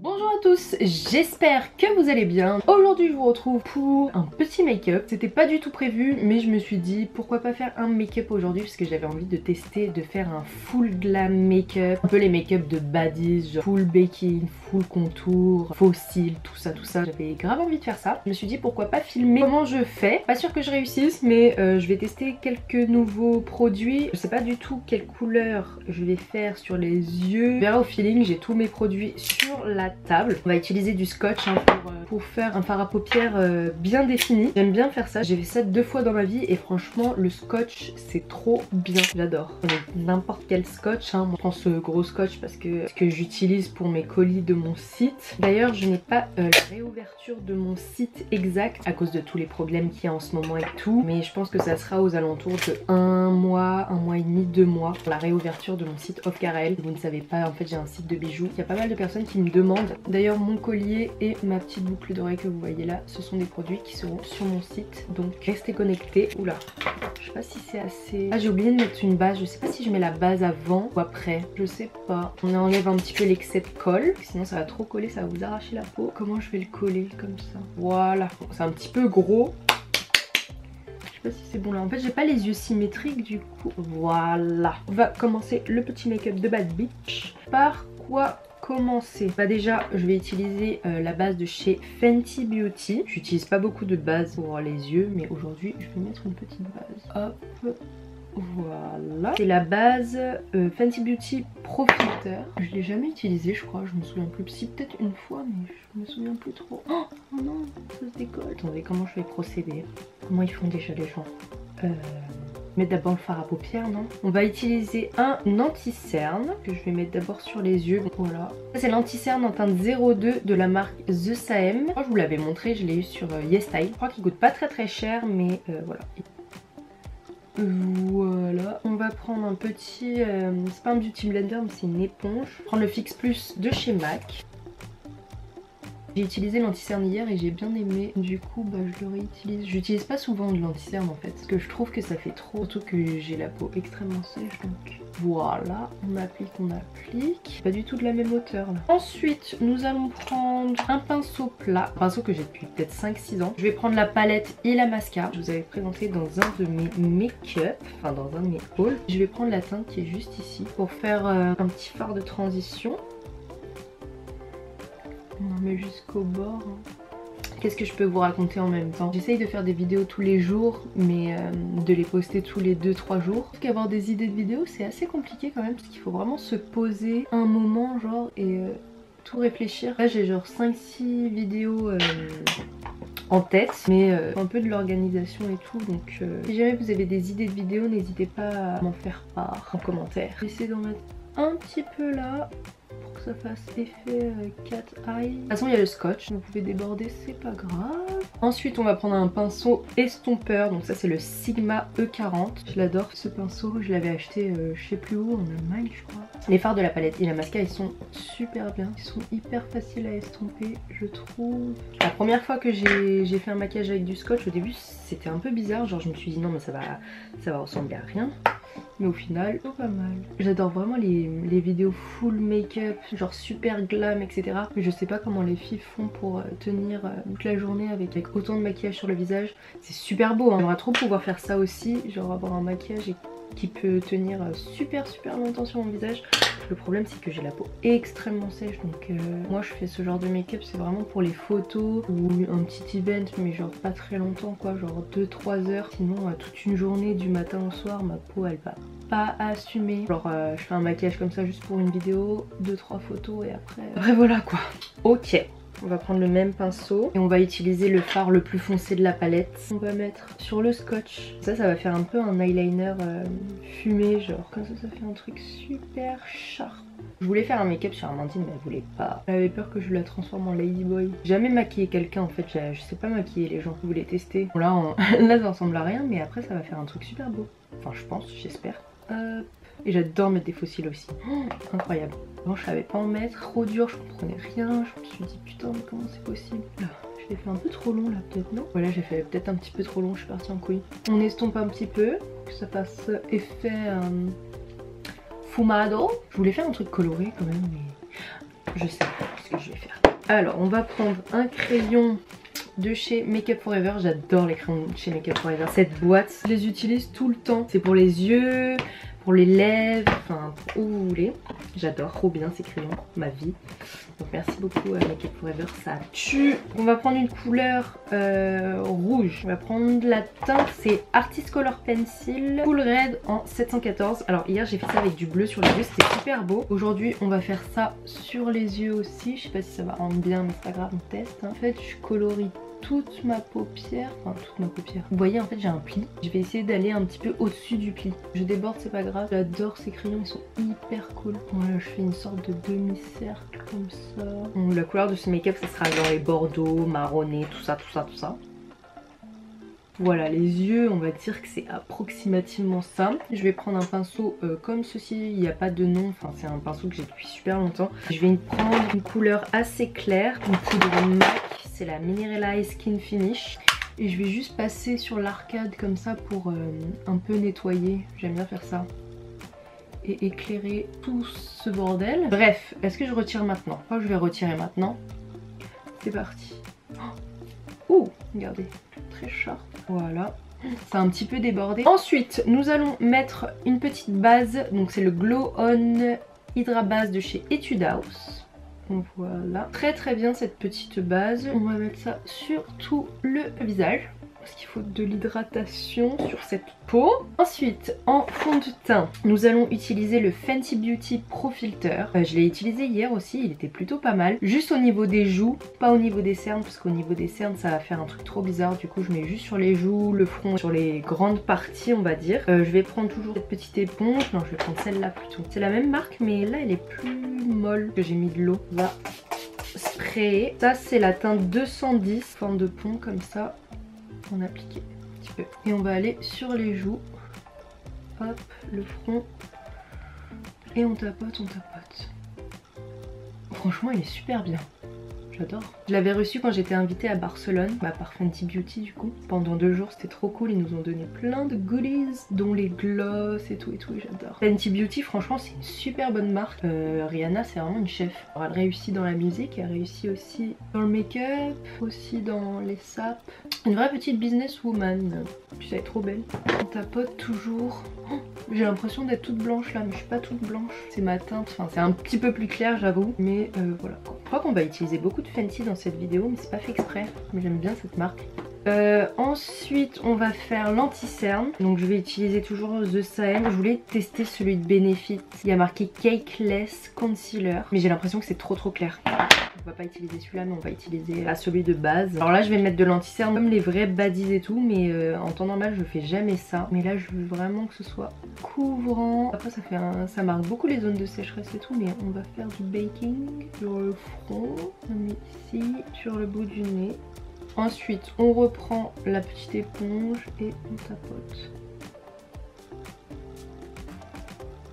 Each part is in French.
Bonjour à tous, j'espère que vous allez bien. Aujourd'hui je vous retrouve pour un petit make-up. C'était pas du tout prévu mais je me suis dit pourquoi pas faire un make-up aujourd'hui parce que j'avais envie de tester, de faire un full glam make-up. Un peu les make-up de baddies, genre full baking, full contour, faux cils, tout ça. J'avais grave envie de faire ça. Je me suis dit pourquoi pas filmer comment je fais. Pas sûr que je réussisse mais je vais tester quelques nouveaux produits. Je sais pas du tout quelle couleur je vais faire sur les yeux. On verra au feeling, j'ai tous mes produits sur la table. On va utiliser du scotch pour faire un fard à paupières bien défini. J'aime bien faire ça. J'ai fait ça 2 fois dans ma vie et franchement le scotch c'est trop bien. J'adore. N'importe quel scotch. Moi, je prends ce gros scotch parce que j'utilise pour mes colis de mon site. D'ailleurs je n'ai pas la réouverture de mon site exact à cause de tous les problèmes qu'il y a en ce moment et tout. Mais je pense que ça sera aux alentours de 1 mois et demi, 2 mois pour la réouverture de mon site Ofcarel. Si vous ne savez pas, en fait j'ai un site de bijoux. Il y a pas mal de personnes qui me demandent. D'ailleurs mon collier et ma petite boucle d'oreille que vous voyez là, ce sont des produits qui seront sur mon site. Donc restez connectés. Oula, je sais pas si c'est assez... Ah j'ai oublié de mettre une base, je sais pas si je mets la base avant ou après, je sais pas. On enlève un petit peu l'excès de colle, sinon ça va trop coller, ça va vous arracher la peau. Comment je vais le coller comme ça? Voilà, bon, c'est un petit peu gros. Je sais pas si c'est bon là. En fait j'ai pas les yeux symétriques du coup. Voilà. On va commencer le petit make-up de Bad Bitch. Par quoi commencer? Bah déjà je vais utiliser la base de chez Fenty Beauty. J'utilise pas beaucoup de base pour les yeux mais aujourd'hui je vais mettre une petite base. Hop. Voilà. C'est la base Fenty Beauty Pro Filter. Je l'ai jamais utilisée je crois, je me souviens plus. Si peut-être une fois mais je me souviens plus trop. Oh non, ça se décolle. Attendez, comment je vais procéder? Comment ils font déjà les gens? Mettre d'abord le fard à paupières, non? On va utiliser un anti-cerne que je vais mettre d'abord sur les yeux. Voilà. Ça c'est l'anti-cerne en teinte 02 de la marque The Saem. Je vous l'avais montré, je l'ai eu sur YesStyle. Je crois qu'il coûte pas très cher mais voilà. Voilà, on va prendre un petit, c'est pas un beauty blender mais c'est une éponge. Prendre le Fix Plus de chez MAC. J'ai utilisé l'anti-cerne hier et j'ai bien aimé, du coup bah je le réutilise. J'utilise pas souvent de l'anti-cerne en fait, parce que je trouve que ça fait trop, surtout que j'ai la peau extrêmement sèche donc voilà, on applique. Pas du tout de la même hauteur là. Ensuite nous allons prendre un pinceau plat, un pinceau que j'ai depuis peut-être 5-6 ans. Je vais prendre la palette et la mascara, je vous avais présenté dans un de mes make-up, enfin dans un de mes hauls. Je vais prendre la teinte qui est juste ici pour faire un petit fard de transition. On en met jusqu'au bord. Qu'est-ce que je peux vous raconter en même temps? J'essaye de faire des vidéos tous les jours, mais de les poster tous les 2-3 jours. Parce qu'avoir des idées de vidéos, c'est assez compliqué quand même, parce qu'il faut vraiment se poser un moment, genre, et tout réfléchir. Là, j'ai genre 5-6 vidéos en tête, mais un peu de l'organisation et tout. Donc, si jamais vous avez des idées de vidéos, n'hésitez pas à m'en faire part en commentaire. J'essaie d'en mettre un petit peu là. Ça fasse effet cat eye. De toute façon il y a le scotch, vous pouvez déborder, c'est pas grave. Ensuite on va prendre un pinceau estompeur, donc ça c'est le Sigma E40. Je l'adore ce pinceau, je l'avais acheté je sais plus où, en Allemagne je crois. Les fards de la palette et la mascara ils sont super bien, ils sont hyper faciles à estomper je trouve. La première fois que j'ai fait un maquillage avec du scotch, au début c'était un peu bizarre, genre je me suis dit non mais ça va ressembler à rien. Mais au final, c'est pas mal. J'adore vraiment les vidéos full make-up, genre super glam, etc. Mais je sais pas comment les filles font pour tenir toute la journée avec autant de maquillage sur le visage. C'est super beau, hein. J'aimerais trop pouvoir faire ça aussi, genre avoir un maquillage qui peut tenir super longtemps sur mon visage. Le problème c'est que j'ai la peau extrêmement sèche donc moi je fais ce genre de make-up c'est vraiment pour les photos ou un petit event mais genre pas très longtemps quoi, genre 2-3 heures. Sinon toute une journée du matin au soir ma peau elle va pas assumer. Genre je fais un maquillage comme ça juste pour une vidéo, 2-3 photos et après voilà quoi. Ok. On va prendre le même pinceau et on va utiliser le fard le plus foncé de la palette. On va mettre sur le scotch. Ça va faire un peu un eyeliner fumé genre. Comme ça fait un truc super sharp. Je voulais faire un make-up sur Amandine mais elle voulait pas. Elle avait peur que je la transforme en ladyboy. J'ai jamais maquillé quelqu'un en fait, je sais pas maquiller les gens. Je voulais tester. Bon là, là ça ressemble à rien mais après ça va faire un truc super beau. Enfin je pense, j'espère. Hop. Et j'adore mettre des faux cils aussi. Oh, incroyable. Avant je savais pas en mettre, trop dur, je comprenais rien. Je me suis dit putain mais comment c'est possible. Je l'ai fait un peu trop long là peut-être, non? Voilà, j'ai fait peut-être un petit peu trop long, je suis partie en couille. On estompe un petit peu pour que ça fasse effet fumado. Je voulais faire un truc coloré quand même mais je sais ce que je vais faire. Alors on va prendre un crayon de chez Make Up For Ever. J'adore les crayons de chez Make Up For Ever. Cette boîte, je les utilise tout le temps. C'est pour les yeux, pour les lèvres, enfin pour où vous voulez. J'adore, trop bien ces crayons, ma vie. Donc merci beaucoup à Make Up For Ever, ça tue. On va prendre une couleur rouge. On va prendre la teinte, c'est Artist Color Pencil Cool Red en 714. Alors hier j'ai fait ça avec du bleu sur les yeux, c'était super beau. Aujourd'hui on va faire ça sur les yeux aussi. Je sais pas si ça va rendre bien mais c'est pas grave, on teste. En fait je colorie toute ma paupière, enfin toute ma paupière. Vous voyez en fait j'ai un pli, je vais essayer d'aller un petit peu au-dessus du pli. Je déborde, c'est pas grave, j'adore ces crayons, ils sont hyper cool. Voilà, je fais une sorte de demi-cercle comme ça. Bon, la couleur de ce make-up ça sera genre les bordeaux, marronné, tout ça, tout ça, tout ça. Voilà, les yeux, on va dire que c'est approximativement ça. Je vais prendre un pinceau comme ceci, il n'y a pas de nom, enfin c'est un pinceau que j'ai depuis super longtemps. Je vais prendre une couleur assez claire, une poudre MAC, c'est la Mineralize Skin Finish. Et je vais juste passer sur l'arcade comme ça pour un peu nettoyer, j'aime bien faire ça. Et éclairer tout ce bordel. Bref, est-ce que je retire maintenant? Je crois que je vais retirer maintenant. C'est parti. Oh, regardez, très sharp. Voilà, c'est un petit peu débordé. Ensuite, nous allons mettre une petite base. Donc c'est le Glow On Hydra Base de chez Etude House. Donc voilà, très très bien cette petite base. On va mettre ça sur tout le visage. Parce qu'il faut de l'hydratation sur cette peau. Ensuite, en fond de teint, nous allons utiliser le Fenty Beauty Pro Filter. Je l'ai utilisé hier aussi, il était plutôt pas mal. Juste au niveau des joues, pas au niveau des cernes, parce qu'au niveau des cernes, ça va faire un truc trop bizarre. Du coup, je mets juste sur les joues, le front, sur les grandes parties, on va dire. Je vais prendre toujours cette petite éponge. Non, je vais prendre celle-là plutôt. C'est la même marque, mais là, elle est plus molle que j'ai mis de l'eau. On va sprayer. Ça, c'est la teinte 210, forme de pont, comme ça. On applique un petit peu et on va aller sur les joues, hop, le front et on tapote, on tapote. Franchement il est super bien, j'adore. Je l'avais reçu quand j'étais invitée à Barcelone, par Fenty Beauty du coup. Pendant 2 jours c'était trop cool, ils nous ont donné plein de goodies, dont les gloss et tout, j'adore. Fenty Beauty franchement c'est une super bonne marque. Rihanna c'est vraiment une chef. Alors, elle réussit dans la musique, elle réussit aussi dans le make-up, aussi dans les sapes. Une vraie petite businesswoman. Puis ça est trop belle. On tapote toujours. Oh, j'ai l'impression d'être toute blanche là, mais je suis pas toute blanche. C'est ma teinte, enfin c'est un petit peu plus clair j'avoue. Mais voilà. Je crois qu'on va utiliser beaucoup de Fenty dans cette vidéo, mais c'est pas fait exprès. Mais j'aime bien cette marque. Ensuite on va faire l'anti-cerne. Donc je vais utiliser toujours The Same. Je voulais tester celui de Benefit. Il y a marqué Cakeless Concealer, mais j'ai l'impression que c'est trop clair. On va pas utiliser celui-là, mais on va utiliser celui de base. Alors là je vais mettre de l'anti-cerne comme les vrais baddies et tout, mais en temps normal je fais jamais ça. Mais là je veux vraiment que ce soit couvrant. Après ça marque beaucoup les zones de sécheresse et tout, mais on va faire du baking sur le front. On met ici, sur le bout du nez. Ensuite on reprend la petite éponge et on tapote.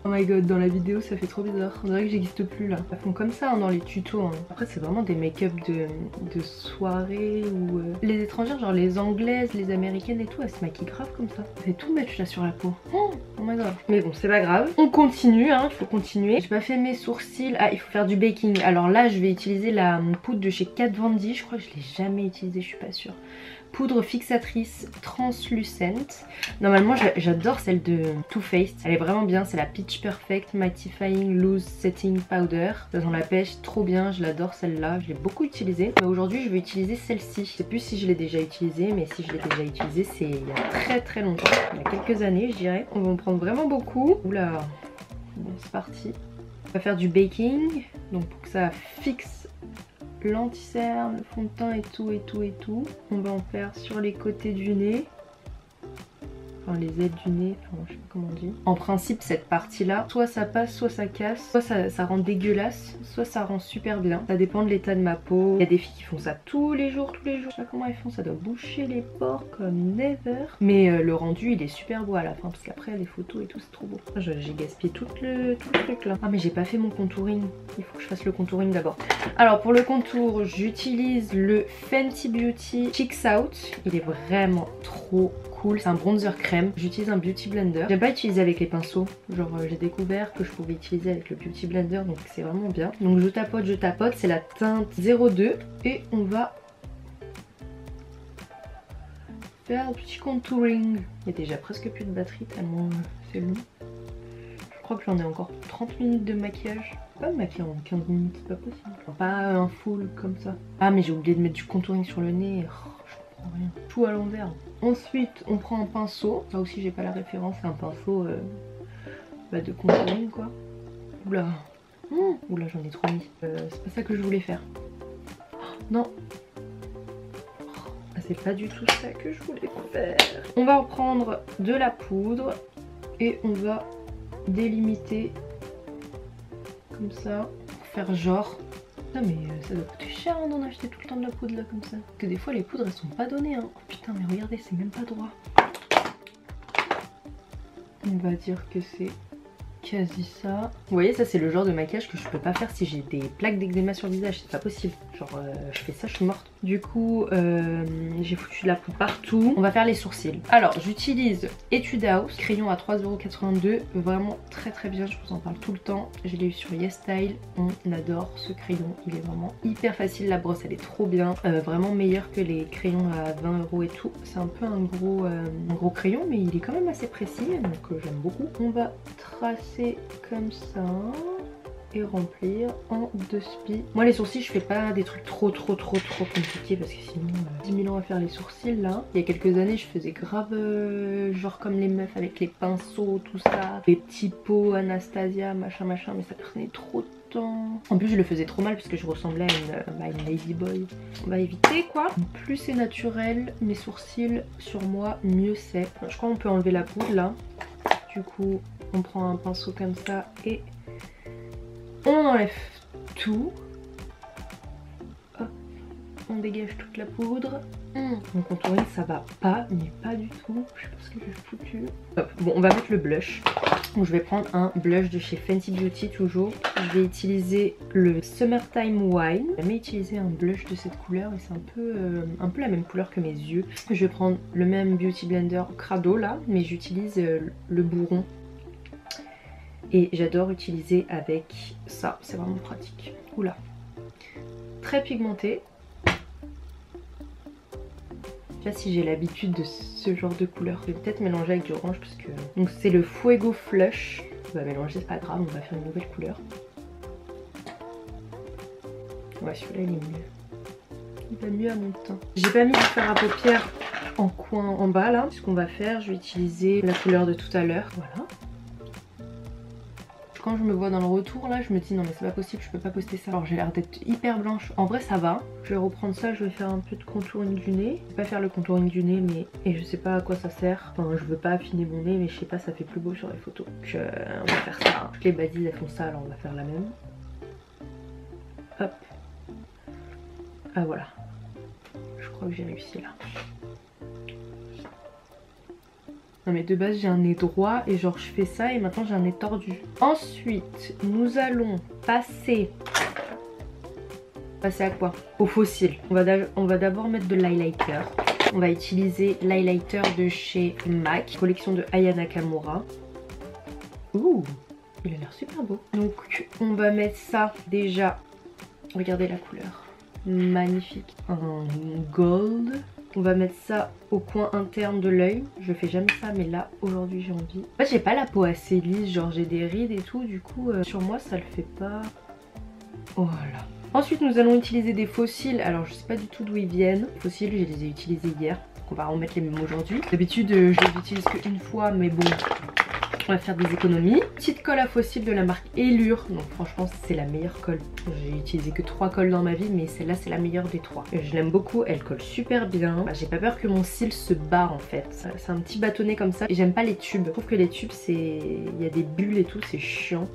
Oh my god, dans la vidéo ça fait trop bizarre, on dirait que j'existe plus là. Elles font comme ça dans les tutos. Après c'est vraiment des make-up de soirée ou... Les étrangères, genre les anglaises, les américaines et tout, elles se maquillent grave comme ça. C'est tout match là sur la peau. Oh my god. Mais bon c'est pas grave, on continue, il faut continuer. J'ai pas fait mes sourcils, il faut faire du baking. Alors là je vais utiliser la poudre de chez Kat Von D, je crois que je l'ai jamais utilisée, je suis pas sûre. Poudre fixatrice translucente. Normalement j'adore celle de Too Faced, elle est vraiment bien, c'est la Pitch Perfect Mattifying Loose Setting Powder. Ça sent la pêche, trop bien, je l'adore celle-là, je l'ai beaucoup utilisée. Mais aujourd'hui je vais utiliser celle-ci. Je sais plus si je l'ai déjà utilisée, mais si je l'ai déjà utilisée c'est il y a très longtemps, il y a quelques années je dirais. On va en prendre vraiment beaucoup. Oula, bon c'est parti. On va faire du baking, donc pour que ça fixe l'anti-cerne, le fond de teint et tout. On va en faire sur les côtés du nez. Enfin les aides du nez, enfin je sais pas comment on dit. En principe cette partie là, soit ça passe, soit ça casse, soit ça rend dégueulasse, soit ça rend super bien. Ça dépend de l'état de ma peau. Il y a des filles qui font ça tous les jours. Je sais pas comment elles font, ça doit boucher les pores comme never. Mais le rendu il est super beau à la fin parce qu'après les photos et tout c'est trop beau. J'ai gaspillé tout le truc là. Ah mais j'ai pas fait mon contouring, il faut que je fasse le contouring d'abord. Alors pour le contour j'utilise le Fenty Beauty Cheeks Out. Il est vraiment trop cool. cool, c'est un bronzer crème. J'utilise un beauty blender. J'aime pas utiliser avec les pinceaux, genre j'ai découvert que je pouvais utiliser avec le beauty blender, donc c'est vraiment bien. Donc je tapote, c'est la teinte 02 et on va faire un petit contouring. Il y a déjà presque plus de batterie tellement c'est long. Je crois que j'en ai encore 30 minutes de maquillage. Pas me maquiller en 15 minutes, c'est pas possible. Pas un full comme ça. Ah mais j'ai oublié de mettre du contouring sur le nez. Oh, je comprends rien. Tout à l'envers. Ensuite on prend un pinceau. Là aussi j'ai pas la référence, c'est un pinceau de contouring quoi. Oula. Oula j'en ai trop mis. C'est pas ça que je voulais faire. Oh, non. Ah, c'est pas du tout ça que je voulais faire. On va reprendre de la poudre et on va délimiter comme ça, pour faire genre. Putain mais ça doit coûter cher hein, d'en acheter tout le temps de la poudre là comme ça. Parce que des fois les poudres elles sont pas données hein. Oh, putain mais regardez c'est même pas droit. On va dire que c'est quasi ça. Vous voyez ça c'est le genre de maquillage que je peux pas faire si j'ai des plaques d'eczéma sur le visage, c'est pas possible. Genre je fais ça je suis morte. Du coup j'ai foutu de la poudre partout. On va faire les sourcils. Alors j'utilise Etude House, crayon à 3,82 €. Vraiment très très bien, je vous en parle tout le temps. Je l'ai eu sur YesStyle, on adore ce crayon. Il est vraiment hyper facile, la brosse elle est trop bien. Vraiment meilleur que les crayons à 20 € et tout. C'est un peu un gros crayon mais il est quand même assez précis donc j'aime beaucoup. On va tracer comme ça et remplir en 2 spies. Moi les sourcils je fais pas des trucs trop compliqués parce que sinon 10 000 ans à faire les sourcils là. Il y a quelques années je faisais grave genre comme les meufs avec les pinceaux tout ça, les petits pots Anastasia machin mais ça prenait trop de temps. En plus je le faisais trop mal parce que je ressemblais à une ladyboy. On va éviter quoi. Plus c'est naturel mes sourcils sur moi mieux c'est. Je crois qu'on peut enlever la poudre là. Du coup on prend un pinceau comme ça et on enlève tout. Hop, on dégage toute la poudre. Mon contouring ça va pas, mais pas du tout. Je sais pas ce que j'ai foutu. Hop, bon on va mettre le blush. Donc je vais prendre un blush de chez Fenty Beauty toujours. Je vais utiliser le Summertime Wine. J'ai jamais utilisé un blush de cette couleur et c'est un peu la même couleur que mes yeux. Je vais prendre le même Beauty Blender Crado là, mais j'utilise le bourron. Et j'adore utiliser avec ça, c'est vraiment pratique. Oula. Très pigmenté. Je sais pas si j'ai l'habitude de ce genre de couleur. Je vais peut-être mélanger avec du orange parce que... Donc c'est le Fuego Flush. On va mélanger, c'est pas grave, on va faire une nouvelle couleur. Ouais, celui-là il est mieux. Il va mieux à mon teint. J'ai pas mis du fard à paupières en coin en bas là. Ce qu'on va faire, je vais utiliser la couleur de tout à l'heure. Voilà. Quand je me vois dans le retour là je me dis non mais c'est pas possible, je peux pas poster ça. Alors j'ai l'air d'être hyper blanche, en vrai ça va. Je vais reprendre ça, je vais faire un peu de contouring du nez. Je vais pas faire le contouring du nez mais et je sais pas à quoi ça sert. Enfin je veux pas affiner mon nez mais je sais pas, ça fait plus beau sur les photos. Donc on va faire ça. Toutes les badies elles font ça alors on va faire la même. Hop. Ah voilà. Je crois que j'ai réussi là. Non mais de base j'ai un nez droit et genre je fais ça et maintenant j'ai un nez tordu. Ensuite nous allons passer à quoi? Au fossile. On va d'abord mettre de l'highlighter. On va utiliser l'highlighter de chez MAC, collection de Aya Nakamura. Ouh, il a l'air super beau. Donc on va mettre ça déjà. Regardez la couleur. Magnifique. En gold. On va mettre ça au coin interne de l'œil. Je fais jamais ça mais là aujourd'hui j'ai envie. En fait j'ai pas la peau assez lisse, genre j'ai des rides et tout. Du coup sur moi ça le fait pas. Voilà. Ensuite nous allons utiliser des faux cils. Alors je sais pas du tout d'où ils viennent. Les faux cils je les ai utilisés hier. Donc on va remettre les mêmes aujourd'hui. D'habitude je les utilise qu'une fois mais bon. On va faire des économies. Petite colle à faux cils de la marque Elure. Donc franchement c'est la meilleure colle. J'ai utilisé que 3 colles dans ma vie mais celle-là c'est la meilleure des 3. Je l'aime beaucoup, elle colle super bien. J'ai pas peur que mon cil se barre en fait. C'est un petit bâtonnet comme ça. Et j'aime pas les tubes. Je trouve que les tubes c'est... Il y a des bulles et tout, c'est chiant.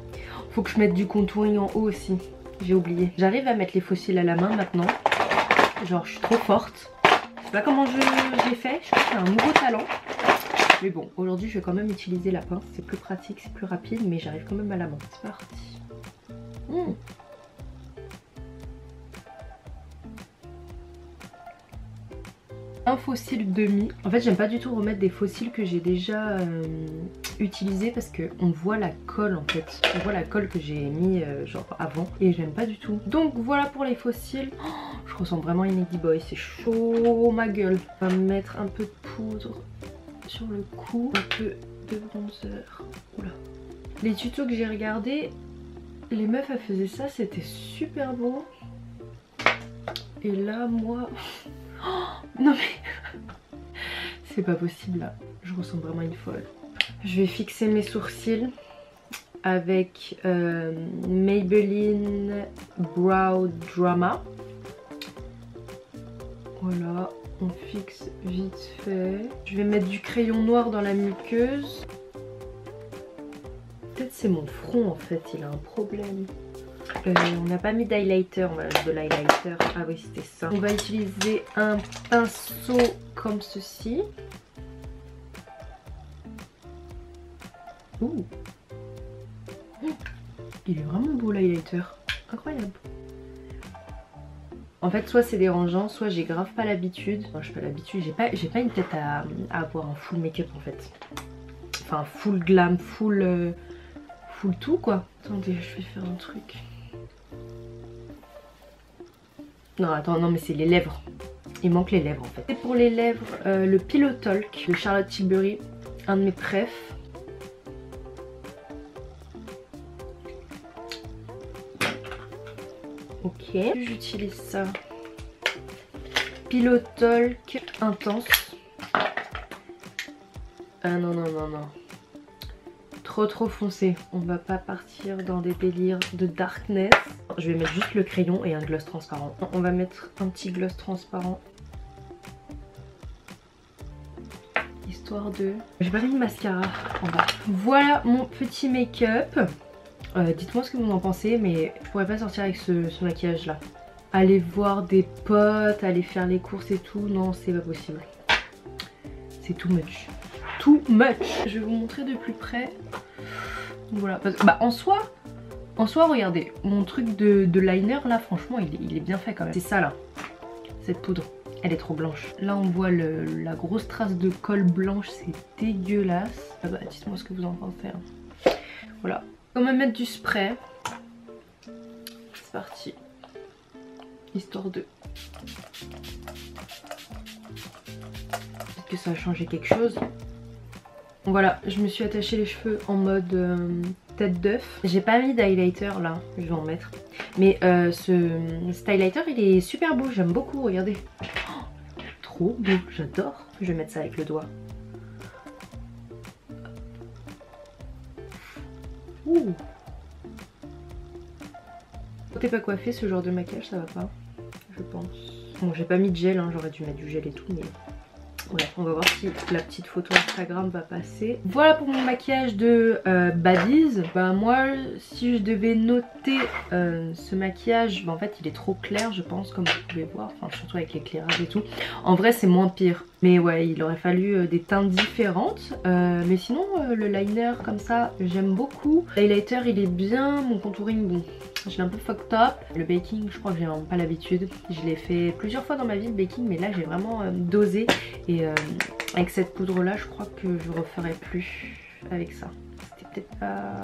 Faut que je mette du contouring en haut aussi. J'ai oublié. J'arrive à mettre les faux cils à la main maintenant. Genre je suis trop forte. Je sais pas comment j'ai fait. Je crois que c'est un nouveau talent. Mais bon, aujourd'hui je vais quand même utiliser la pince, c'est plus pratique, c'est plus rapide, mais j'arrive quand même à la main. C'est parti. un faux cil demi. En fait j'aime pas du tout remettre des faux cils que j'ai déjà utilisés parce qu'on voit la colle en fait. On voit la colle que j'ai mis genre avant et j'aime pas du tout. Donc voilà pour les faux cils. Oh, je ressemble vraiment à une ladyboy, c'est chaud ma gueule. On va mettre un peu de poudre sur le cou, un peu de bronzer. Oula. Les tutos que j'ai regardés, les meufs elles faisaient ça, c'était super beau. Et là moi... Oh, non mais... c'est pas possible là, je ressemble vraiment à une folle. Je vais fixer mes sourcils avec Maybelline Brow Drama. Voilà, on fixe vite fait. Je vais mettre du crayon noir dans la muqueuse. Peut-être c'est mon front en fait, il a un problème. On n'a pas mis d'highlighter, on va mettre de l'highlighter. Ah oui c'était ça. On va utiliser un pinceau comme ceci. Ouh. Il est vraiment beau l'highlighter, incroyable. En fait soit c'est dérangeant, soit j'ai grave pas l'habitude. Enfin, j'ai pas l'habitude, j'ai pas une tête à avoir un full make-up en fait. Enfin full glam, full tout quoi. Attendez, je vais faire un truc. Non attends, non mais c'est les lèvres. Il manque les lèvres en fait. Et pour les lèvres, le Pillow Talk de Charlotte Tilbury, un de mes préfs. Ok, j'utilise ça. Pillow Talk intense. Ah non non non non. Trop foncé. On va pas partir dans des délires de darkness. Je vais mettre juste le crayon et un gloss transparent. On va mettre un petit gloss transparent. Histoire de... J'ai pas mis de mascara en bas. Voilà mon petit make-up. Dites-moi ce que vous en pensez, mais je pourrais pas sortir avec ce maquillage là. Aller voir des potes, aller faire les courses et tout, non c'est pas possible. C'est too much. Too much. Je vais vous montrer de plus près. Voilà, parce que, bah en soi regardez, mon truc de liner là franchement il est bien fait quand même. C'est ça là, cette poudre, elle est trop blanche. Là on voit la grosse trace de colle blanche, c'est dégueulasse. Ah bah dites-moi ce que vous en pensez hein. Voilà, on va mettre du spray. C'est parti. Histoire de... Peut-être que ça a changé quelque chose. Voilà, je me suis attaché les cheveux en mode tête d'œuf. J'ai pas mis d'highlighter là, je vais en mettre. Mais cet highlighter il est super beau, j'aime beaucoup, regardez. Oh, trop beau, j'adore. Je vais mettre ça avec le doigt. Ouh. Quand t'es pas coiffé, ce genre de maquillage ça va pas, je pense. Bon j'ai pas mis de gel, hein, j'aurais dû mettre du gel et tout mais... Bref, on va voir si la petite photo Instagram va passer. Voilà pour mon maquillage de Baddies. Bah moi, si je devais noter ce maquillage, bah en fait il est trop clair je pense, comme vous pouvez voir. Enfin surtout avec l'éclairage et tout. En vrai c'est moins pire. Mais ouais, il aurait fallu des teintes différentes. Mais sinon le liner comme ça, j'aime beaucoup. L'highlighter il est bien, mon contouring bon... Je l'ai un peu fucked up. Le baking, je crois que j'ai vraiment pas l'habitude. Je l'ai fait plusieurs fois dans ma vie le baking, mais là j'ai vraiment dosé. Et avec cette poudre là, je crois que je referai plus avec ça. C'était peut-être pas...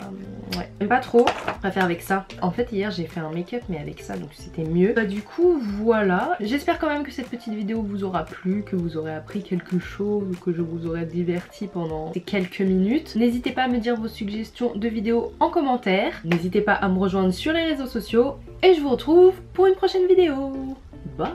Ouais, j'aime pas trop. Je préfère avec ça. En fait hier j'ai fait un make-up mais avec ça, donc c'était mieux. Bah du coup voilà. J'espère quand même que cette petite vidéo vous aura plu, que vous aurez appris quelque chose, ou que je vous aurai diverti pendant ces quelques minutes. N'hésitez pas à me dire vos suggestions de vidéos en commentaire. N'hésitez pas à me rejoindre sur les réseaux sociaux. Et je vous retrouve pour une prochaine vidéo. Bye.